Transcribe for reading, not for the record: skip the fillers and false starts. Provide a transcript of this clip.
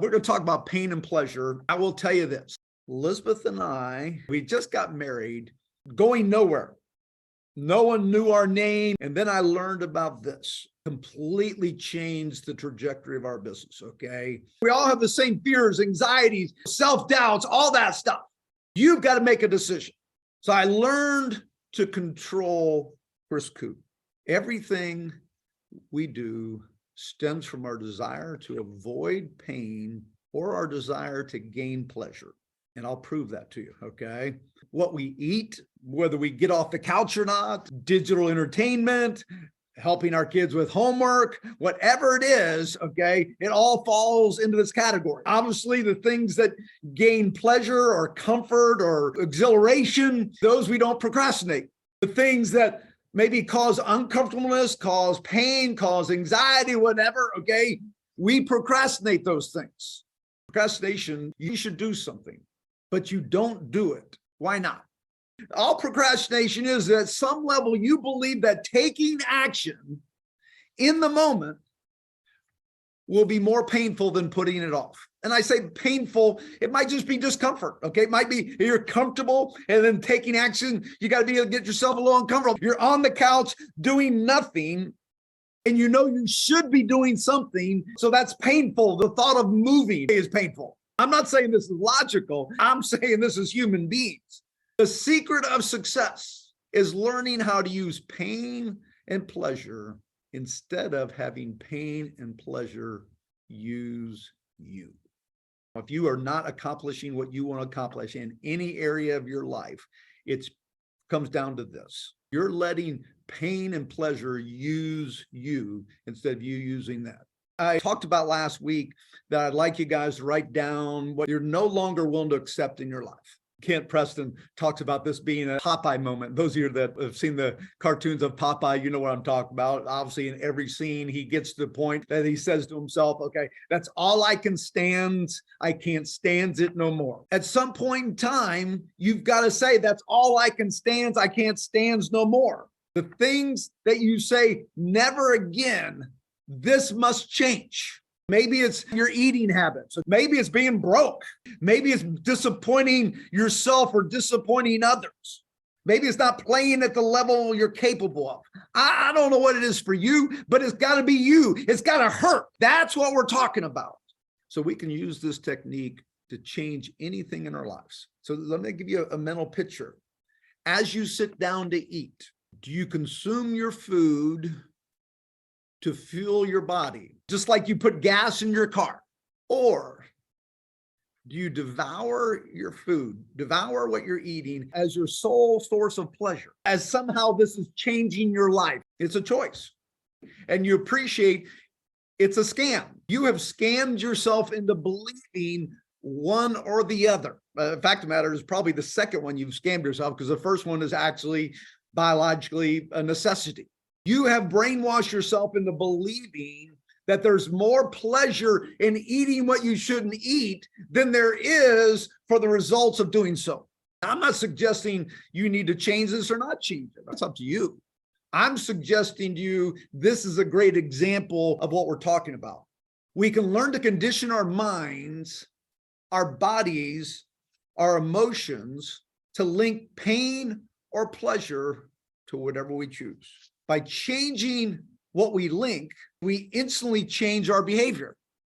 We're going to talk about pain and pleasure. I will tell you this. Elizabeth and I, we just got married, going nowhere. No one knew our name. And then I learned about this. Completely changed the trajectory of our business, okay? We all have the same fears, anxieties, self-doubts, all that stuff. You've got to make a decision. So I learned to control Chris Coop. Everything we do stems from our desire to avoid pain or our desire to gain pleasure. And I'll prove that to you, okay? What we eat, whether we get off the couch or not, digital entertainment, helping our kids with homework, whatever it is, okay, it all falls into this category. Obviously, the things that gain pleasure or comfort or exhilaration, those we don't procrastinate. The things that maybe cause uncomfortableness, cause pain, cause anxiety, whatever, okay, we procrastinate those things. Procrastination, you should do something, but you don't do it. Why not? All procrastination is that at some level you believe that taking action in the moment will be more painful than putting it off. And I say painful, it might just be discomfort, okay? It might be you're comfortable and then taking action, you got to be able to get yourself a little uncomfortable. You're on the couch doing nothing and you know you should be doing something, so that's painful. The thought of moving is painful. I'm not saying this is logical. I'm saying this is human beings. The secret of success is learning how to use pain and pleasure instead of having pain and pleasure use you. If you are not accomplishing what you want to accomplish in any area of your life, it comes down to this. You're letting pain and pleasure use you instead of you using that. I talked about last week that I'd like you guys to write down what you're no longer willing to accept in your life. Kent Preston talks about this being a Popeye moment. Those of you that have seen the cartoons of Popeye, you know what I'm talking about. Obviously, in every scene, he gets to the point that he says to himself, okay, that's all I can stand. I can't stand it no more. At some point in time, you've got to say, that's all I can stand. I can't stand no more. The things that you say, never again, this must change. Maybe it's your eating habits. Maybe it's being broke. Maybe it's disappointing yourself or disappointing others. Maybe it's not playing at the level you're capable of. I don't know what it is for you, but it's got to be you. It's got to hurt. That's what we're talking about. So we can use this technique to change anything in our lives. So let me give you a mental picture. As you sit down to eat, do you consume your food to fuel your body, just like you put gas in your car? Or do you devour your food, devour what you're eating as your sole source of pleasure, as somehow this is changing your life? It's a choice. And you appreciate it's a scam. You have scammed yourself into believing one or the other. The fact of the matter is probably the second one you've scammed yourself, because the first one is actually biologically a necessity. You have brainwashed yourself into believing that there's more pleasure in eating what you shouldn't eat than there is for the results of doing so. I'm not suggesting you need to change this or not change it. That's up to you. I'm suggesting to you this is a great example of what we're talking about. We can learn to condition our minds, our bodies, our emotions to link pain or pleasure to whatever we choose. By changing what we link, we instantly change our behavior.